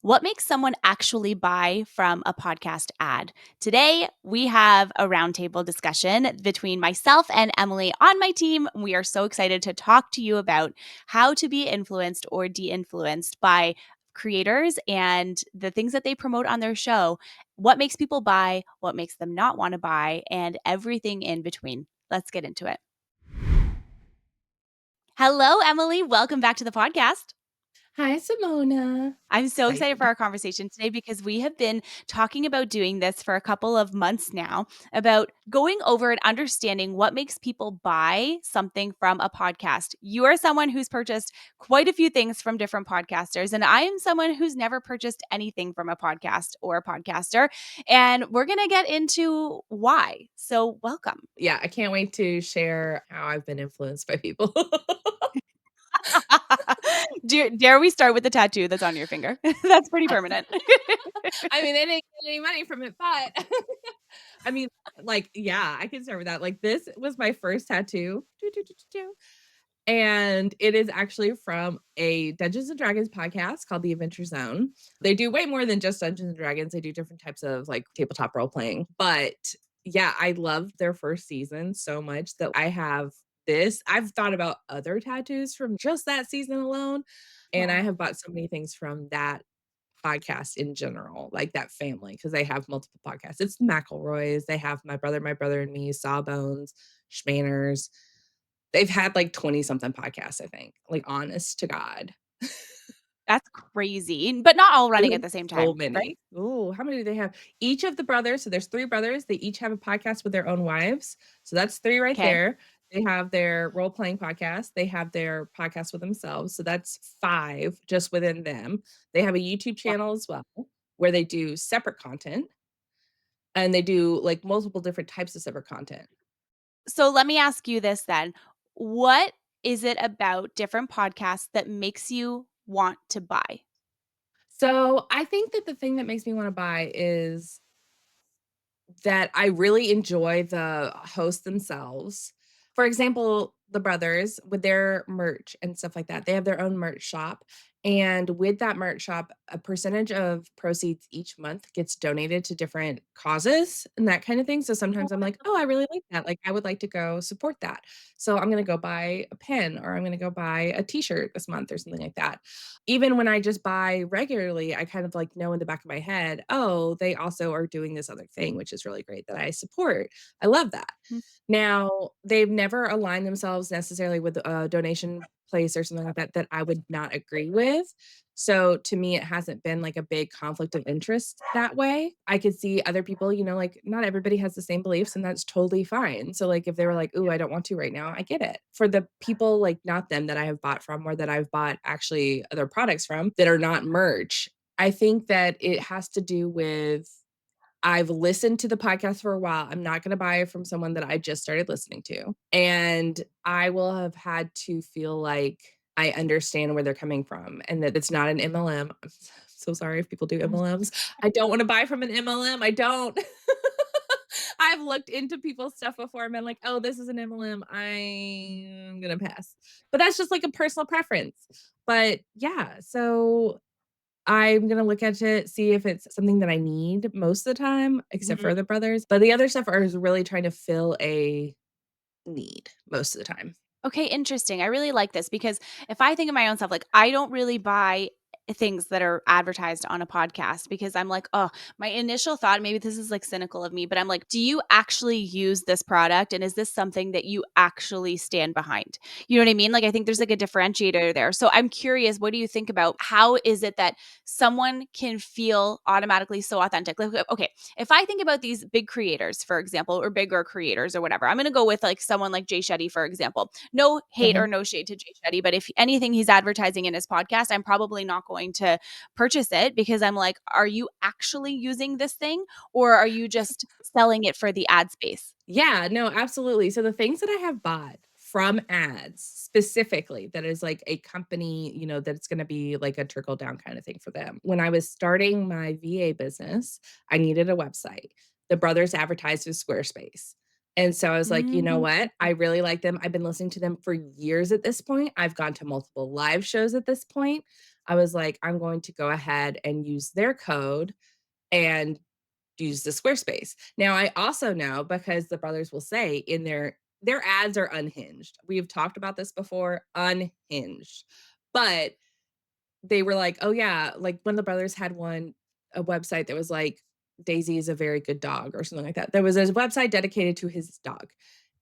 What makes someone actually buy from a podcast ad? Today, we have a roundtable discussion between myself and Emily on my team. We are so excited to talk to you about how to be influenced or de influenced by creators and the things that they promote on their show. What makes people buy, what makes them not want to buy, and everything in between. Let's get into it. Hello, Emily. Welcome back to the podcast. Hi, Simona. I'm so excited for Excited. our conversation today because we have been talking about doing this for a couple of months now, about going over and understanding what makes people buy something from a podcast. You are someone who's purchased quite a few things from different podcasters, and I am someone who's never purchased anything from a podcast or a podcaster. And we're going to get into why. So, welcome. Yeah, I can't wait to share how I've been influenced by people. Dare we start with the tattoo that's on your finger? That's pretty permanent. I mean, they didn't get any money from it, but I mean, yeah, I can start with that. Like, this was my first tattoo. Doo, doo, doo, doo, doo. And it is actually from a Dungeons and Dragons podcast called The Adventure Zone. They do way more than just Dungeons and Dragons. They do different types of like tabletop role playing. But yeah, I loved their first season so much that I have this. I've thought about other tattoos from just that season alone. And I Wow. have bought so many things from that podcast in general, like that family, because they have multiple podcasts. It's McElroy's. They have My Brother and Me, Sawbones, Schmanners. They've had like 20 something podcasts, I think, like, honest to God. That's crazy, but not all They running have at the same so time, right? many. Oh, how many do they have? Each of the brothers, so there's 3 brothers, they each have a podcast with their own wives. So that's 3 right Okay. there. They have their role-playing podcast, they have their podcast with themselves, so that's 5 just within them. They have a YouTube channel as well, where they do separate content, and they do, like, multiple different types of separate content. So let me ask you this then. What is it about different podcasts that makes you want to buy? So, I think that the thing that makes me wanna buy is that I really enjoy the hosts themselves. For example, the brothers with their merch and stuff like that, they have their own merch shop, and with that merch shop, a percentage of proceeds each month gets donated to different causes and that kind of thing. So sometimes I'm like, "Oh, I really like that. Like, I would like to go support that." So I'm gonna go buy a pen or I'm gonna go buy a t-shirt this month or something like that. Even when I just buy regularly, I kind of like know in the back of my head, oh, they also are doing this other thing, which is really great that I support. I love that. Mm. Now, they've never aligned themselves necessarily with a donation place or something like that that I would not agree with. So to me, it hasn't been like a big conflict of interest that way. I could see other people, like not everybody has the same beliefs, and that's totally fine. So, like, if they were like, "Ooh, I don't want to right now," I get it. For the people like not them that I have bought from or that I've bought actually other products from that are not merch, I think that it has to do with I've listened to the podcast for a while. I'm not gonna buy it from someone that I just started listening to, and I will have had to feel like I understand where they're coming from and that it's not an MLM. I'm so sorry if people do MLMs. I don't wanna buy from an MLM. I don't. I've looked into people's stuff before and been like, "Oh, this is an MLM. I'm gonna pass." But that's just like a personal preference. But yeah, so I'm gonna look at it, see if it's something that I need most of the time, except Mhm. for the brothers, but the other stuff is really trying to fill a need most of the time. Okay, interesting. I really like this because if I think of my own self, like I don't really buy things that are advertised on a podcast because I'm like, oh, my initial thought, maybe this is like cynical of me, but I'm like, do you actually use this product? And is this something that you actually stand behind? You know what I mean? Like, I think there's like a differentiator there. So I'm curious, what do you think about how is it that someone can feel automatically so authentic? Like, okay, if I think about these big creators, for example, or bigger creators or whatever, I'm going to go with like someone like Jay Shetty, for example. No hate Uh-huh. or no shade to Jay Shetty, but if anything he's advertising in his podcast, I'm probably not going to purchase it because I'm like, are you actually using this thing or are you just selling it for the ad space? Yeah, no, absolutely. So the things that I have bought from ads specifically that is like a company, that's gonna be like a trickle down kind of thing for them. When I was starting my VA business, I needed a website. The brothers advertised with Squarespace. And so I was like, you know Mhm. what? I really like them. I've been listening to them for years at this point. I've gone to multiple live shows at this point. I was like, I'm going to go ahead and use their code and use the Squarespace. Now, I also know because the brothers will say in their ads are unhinged. We've talked about this before, unhinged. But they were like, "Oh, yeah," like, one of the brothers had a website that was like, "Daisy is a very good dog," or something like that. There was a website dedicated to his dog,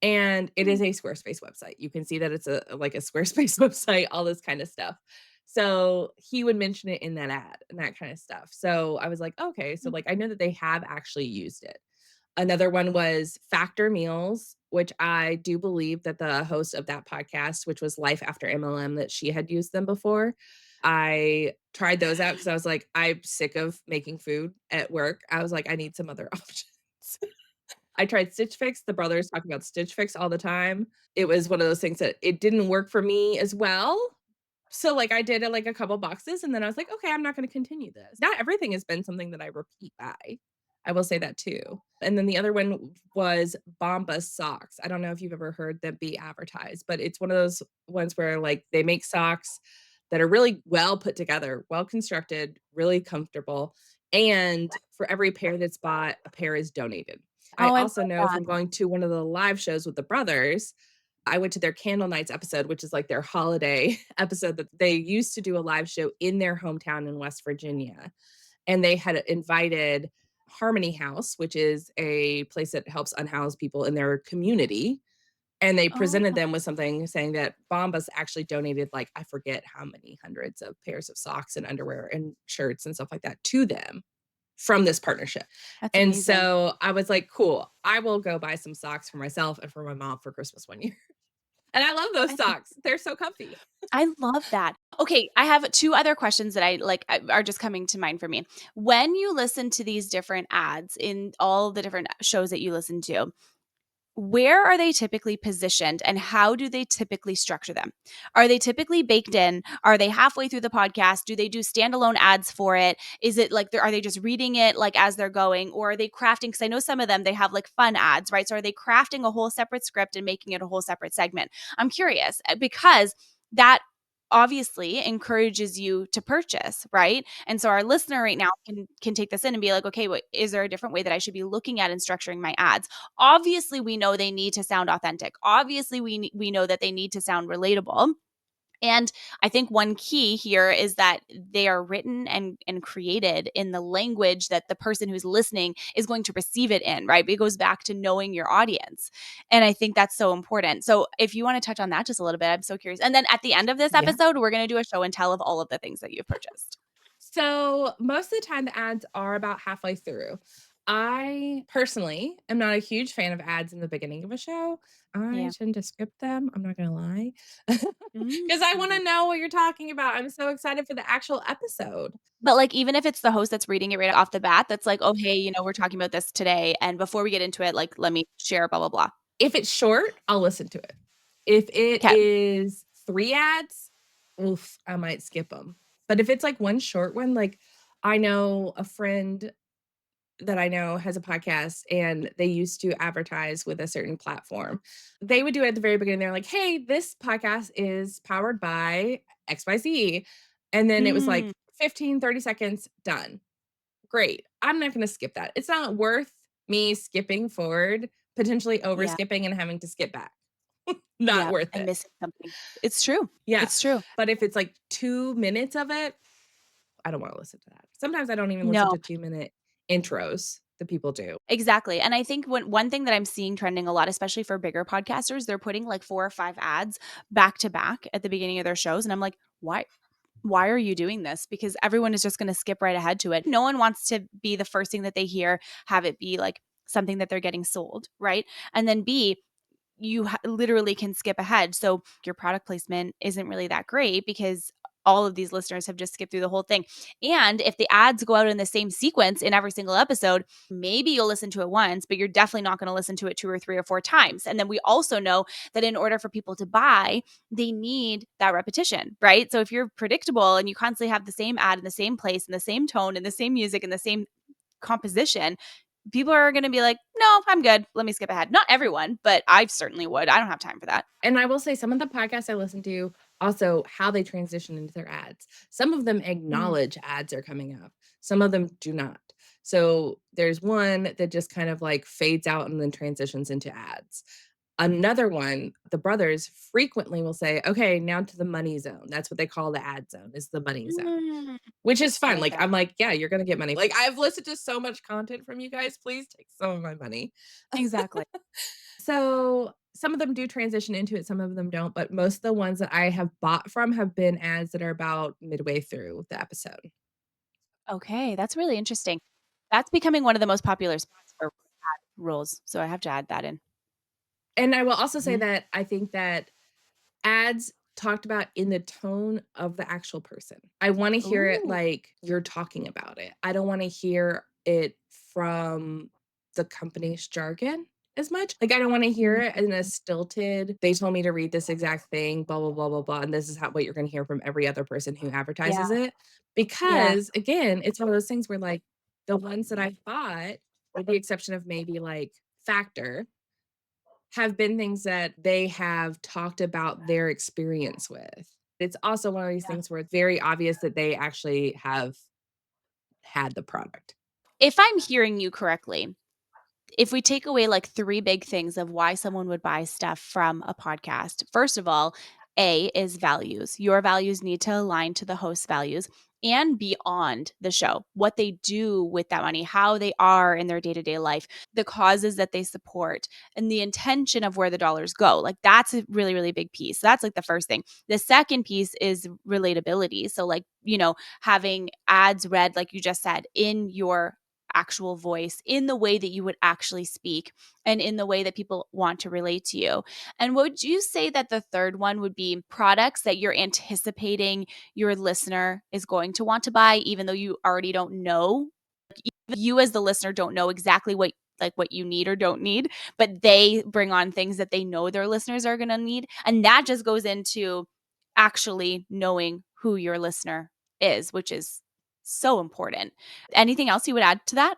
and it is Mm, a Squarespace website. You can see that it's like a Squarespace website, all this kind of stuff. So, he would mention it in that ad and that kind of stuff. So, I was like, "Okay." So, mm. like, I know that they have actually used it. Another one was Factor Meals, which I do believe that the host of that podcast, which was Life After MLM, that she had used them before. I tried those out because I was like, I'm sick of making food at work. I was like, I need some other options. I tried Stitch Fix. The brothers talk about Stitch Fix all the time. It was one of those things that it didn't work for me as well. So, like, I did, like, a couple boxes, and then I was like, "Okay, I'm not gonna continue this." Not everything has been something that I repeat buy. I will say that too. And then the other one was Bombas socks. I don't know if you've ever heard them be advertised, but it's one of those ones where, like, they make socks that are really well put together, well constructed, really comfortable, and for every pair that's bought, a pair is donated. I Oh, I love also know that. from going to one of the live shows with the brothers, I went to their Candle Nights episode, which is like their holiday episode that they used to do a live show in their hometown in West Virginia. And they had invited Harmony House, which is a place that helps unhoused people in their community. And they presented Oh, them with something saying that Bombas actually donated, like, I forget how many hundreds of pairs of socks and underwear and shirts and stuff like that to them from this partnership. that's And amazing. so I was like, cool, I will go buy some socks for myself and for my mom for Christmas one year. And I love those I think socks. They're so comfy. I love that. Okay, I have 2 other questions that I like are just coming to mind for me. When you listen to these different ads in all the different shows that you listen to, where are they typically positioned and how do they typically structure them? Are they typically baked in? Are they halfway through the podcast? Do they do standalone ads for it? Is it like are they just reading it like as they're going or are they crafting cuz I know some of them they have like fun ads, right? So are they crafting a whole separate script and making it a whole separate segment? I'm curious because that obviously encourages you to purchase, right? And so our listener right now can take this in and be like, okay, what is there a different way that I should be looking at and structuring my ads? Obviously, we know they need to sound authentic. Obviously, we know that they need to sound relatable. And I think one key here is that they are written and created in the language that the person who's listening is going to receive it in, right? It goes back to knowing your audience. And I think that's so important. So if you want to touch on that just a little bit, I'm so curious. And then at the end of this Yeah. episode, we're going to do a show and tell of all of the things that you've purchased. So most of the time, the ads are about halfway through. I personally am not a huge fan of ads in the beginning of a show. I Yeah. tend to skip them. I'm not going to lie. Mm. Because I want to know what you're talking about. I'm so excited for the actual episode. But, like, even if it's the host that's reading it right off the bat, that's like, "Oh, hey, we're talking about this today, and before we get into it, like, let me share blah, blah, blah." If it's short, I'll listen to it. If it 'Kay. is 3 ads, oof, I might skip them. But if it's like one short one, like I know a friend that I know has a podcast and they used to advertise with a certain platform. They would do it at the very beginning. They're like, "Hey, this podcast is powered by XYZ." And then it was Mm, like 15, 30 seconds, done. Great. I'm not going to skip that. It's not worth me skipping forward, potentially over yeah, skipping and having to skip back. Not yeah, worth and it. missing something. It's true. Yeah. It's true. But if it's like 2 minutes of it, I don't want to listen to that. Sometimes I don't even listen No, to 2-minute intros that people do. exactly, and I think one thing that I'm seeing trending a lot, especially for bigger podcasters, they're putting, like, 4 or 5 ads back to back at the beginning of their shows, and I'm like, Why are you doing this? Because everyone is just gonna skip right ahead to it. No one wants to be the first thing that they hear, have it be, like, something that they're getting sold, right? And then B, you literally can skip ahead. So your product placement isn't really that great because all of these listeners have just skipped through the whole thing. And if the ads go out in the same sequence in every single episode, maybe you'll listen to it once, but you're definitely not going to listen to it 2 or 3 or 4 times. And then we also know that in order for people to buy, they need that repetition, right? So if you're predictable and you constantly have the same ad in the same place, in the same tone, in the same music, in the same composition, people are going to be like, no, I'm good. Let me skip ahead. Not everyone, but I certainly would. I don't have time for that. And I will say some of the podcasts I listen to also how they transition into their ads. Some of them Mm. acknowledge ads are coming up, some of them do not. So there's one that just kind of like fades out and then transitions into ads. Another one, the brothers frequently will say, okay, now to the money zone. That's what they call the ad zone, is the money zone, Mm. which is I fun. like Like, that. I'm like, yeah, you're going to get money. Like, I've listened to so much content from you guys. Please take some of my money. Exactly. So some of them do transition into it, some of them don't. But most of the ones that I have bought from have been ads that are about midway through the episode. Okay, that's really interesting. That's becoming one of the most popular spots for ad rules, so I have to add that in. And I will also say Mhm. that I think that ads talked about in the tone of the actual person. I wanna hear it Ooh. like you're talking about it. I don't wanna hear it from the company's jargon as much. Like, I don't wanna hear Mhm. it in a stilted, "They told me to read this exact thing, blah, blah, blah, blah, blah, and this is how what you're gonna hear from every other person who Yeah, advertises it." yeah. Because, again, it's one of those things where, like, the ones that I bought, with the exception of maybe, like, Factor, have been things that they have talked about their experience with. It's also one of these Yeah. things where it's very obvious that they actually have had the product. If I'm hearing you correctly, if we take away like 3 big things of why someone would buy stuff from a podcast, first of all, A is values. Your values need to align to the host's values and beyond the show, what they do with that money, how they are in their day-to-day life, the causes that they support, and the intention of where the dollars go. Like that's a really, really big piece. That's like the first thing. The second piece is relatability. So like, having ads read, like you just said, in your actual voice in the way that you would actually speak and in the way that people want to relate to you. And would you say that the third one would be products that you're anticipating your listener is going to want to buy, even though you already don't know? You as the listener don't know exactly what you need or don't need, but they bring on things that they know their listeners are going to need. And that just goes into actually knowing who your listener is, which is so important. Anything else you would add to that?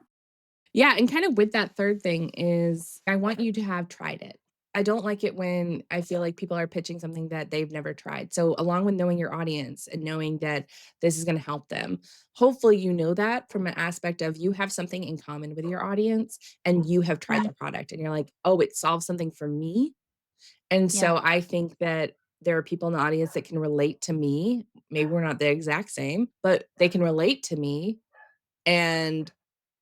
Yeah, and kind of with that third thing is I want you to have tried it. I don't like it when I feel like people are pitching something that they've never tried. So, along with knowing your audience and knowing that this is going to help them, hopefully, you know that from an aspect of you have something in common with your audience and you have tried Mhm. the product and you're like, oh, it solves something for me. And Yeah, so, I think that there are people in the audience that can relate to me. Maybe we're not the exact same, but they can relate to me. And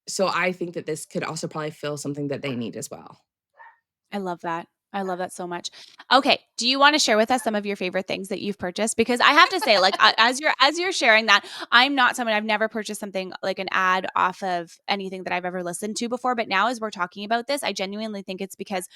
so I think that this could also probably fill something that they need as well. I love that. I love that so much. Okay, do you wanna share with us some of your favorite things that you've purchased? Because I have to say, like, as you're sharing that, I'm not someone I've never purchased something like an ad off of anything that I've ever listened to before, but now as we're talking about this, I genuinely think it's because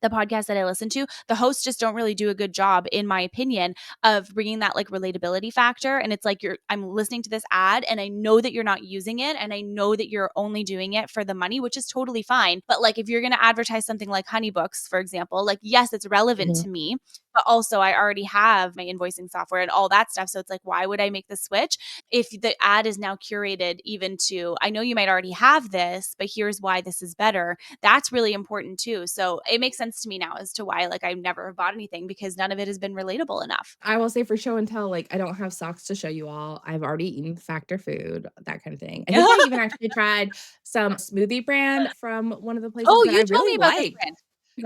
the podcast that I listen to, the hosts just don't really do a good job, in my opinion, of bringing that like relatability factor. And it's like I'm listening to this ad and I know that you're not using it and I know that you're only doing it for the money, which is totally fine. But like if you're going to advertise something like Honeybooks, for example, like yes, it's relevant Mhm. to me, but also I already have my invoicing software and all that stuff. So it's like, why would I make the switch if the ad is now curated even to, I know you might already have this, but here's why this is better. That's really important too. So it makes sense to me now as to why like I never have bought anything because none of it has been relatable enough. I will say for show and tell, like, I don't have socks to show you all. I've already eaten Factor food, that kind of thing. I think I even actually tried some smoothie brand from one of the places Oh, that I you told really me about this liked. brand.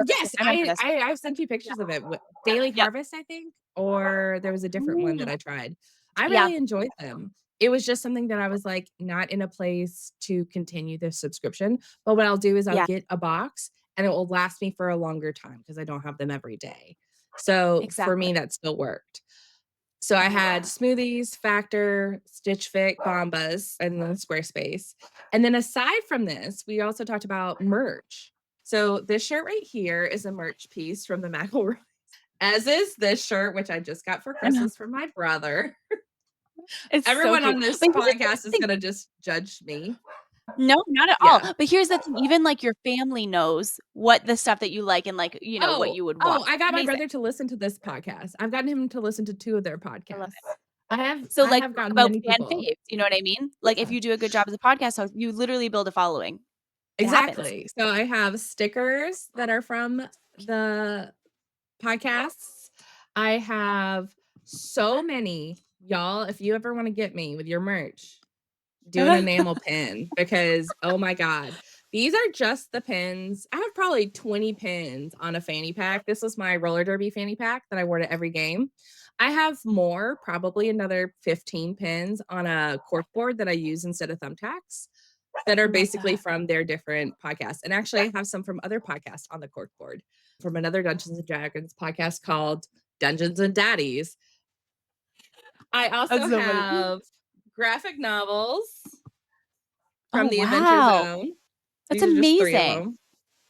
Yes, I remember this. I've sent you Yeah. pictures of it. Daily Yep. Harvest, I think, or there was a different one that Mm. I tried. I Yeah. really enjoyed them. It was just something that I was, like, not in a place to continue the subscription, but what I'll do is I'll Yeah. get a box, and it will last me for a longer time because I don't have them every day. So, for Exactly. me, that still worked. So, I I love had that. smoothies, Factor, Stitch Fit, Bombas, and then Squarespace. And then aside from this, we also talked about merch. So, this shirt right here is a merch piece from the McElroy, as is this shirt, which I just got for Christmas from my brother. It's so Everyone cute. on this But here's the podcast is thing. gonna just judge me. No, not at all. Yeah. But here's the thing, even like your family knows what the stuff that you like and like, what Oh, you would want. oh, I got my Amazing. brother to listen to this podcast. I've gotten him to listen to 2 of their I love podcasts. it. I have So I like have gotten about many fan people. faves, you know what I mean? Like if Yeah. you do a good job as a podcast host, you literally build a following. It happens. Exactly. So I have stickers that are from the podcasts. I have So many. Y'all, if you ever wanna get me with your merch, do an enamel pin because, oh my god, these are just the pins. I have probably 20 pins on a fanny pack. This was my roller derby fanny pack that I wore to every game. I have more, probably another 15 pins on a cork board that I use instead of thumbtacks that are Love basically that. from their different podcasts. And actually, I have some from other podcasts on the cork board from another Dungeons and Dragons podcast called Dungeons and Daddies. I That's also so funny. have graphic novels Oh, from the Adventure wow. Zone. That's These are just 3 of amazing. them.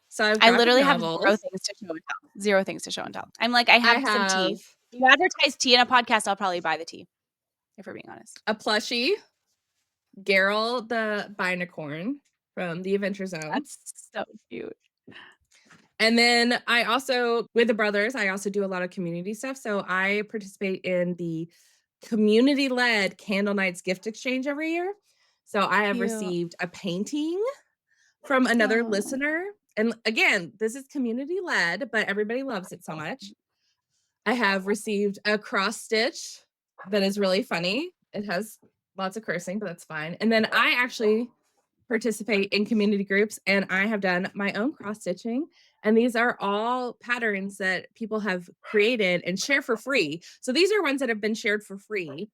So I have I graphic literally have 0 novels. things to show and tell, 0 things to show and tell. I'm like, I I have some have tea. You advertise tea in a podcast, I'll probably buy the tea, if we're being honest. a plushie, Geralt the Binacorn from the Adventure Zone. That's so cute. And then I also with the brothers, I also do a lot of community stuff. So I participate in the community-led Candle Nights gift exchange every year. So I have Cute. received a painting from another Oh. listener. And again, this is community-led, but everybody loves it so much. I have received a cross stitch that is really funny. It has lots of cursing, but that's fine. And then I actually participate in community groups and I have done my own cross stitching. And these are all patterns that people have created and share for free. So these are ones that have been shared for free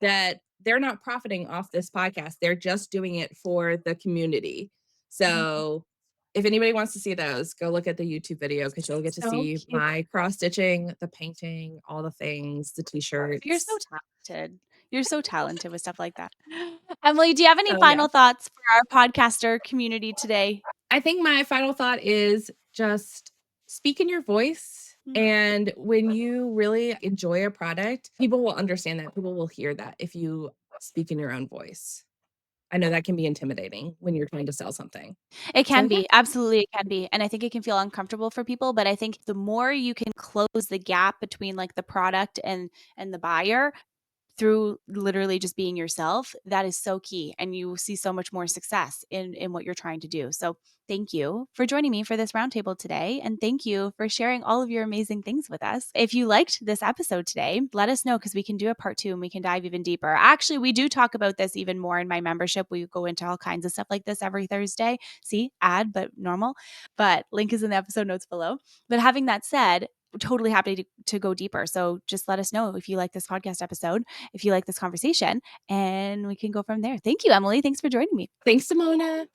that they're not profiting off this podcast. They're just doing it for the community. Mhm. So if anybody wants to see those, go look at the YouTube video because you'll get to So see cute. my cross stitching, the painting, all the things, the You're so t-shirts. talented. You're so talented with stuff like that. Emily, do you have any So yeah. final thoughts for our podcaster community today? I think my final thought is just speak in your voice. Mm. And when you really enjoy a product, people will understand that. People will hear that if you speak in your own voice. I know that can be intimidating when you're trying to sell something. It can So yeah, be. Absolutely, it can be. And I think it can feel uncomfortable for people, but I think the more you can close the gap between, like, the product and the buyer, through literally just being yourself, that is so key, and you see so much more success in what you're trying to do. So, thank you for joining me for this roundtable today, and thank you for sharing all of your amazing things with us. If you liked this episode today, let us know because we can do a part 2 and we can dive even deeper. Actually, we do talk about this even more in my membership. We go into all kinds of stuff like this every Thursday. See, ad, but normal. But link is in the episode notes below. But having that said, totally happy to go deeper. So just let us know if you like this podcast episode, if you like this conversation, and we can go from there. Thank you, Emily. Thanks for joining me. thanks, Simona.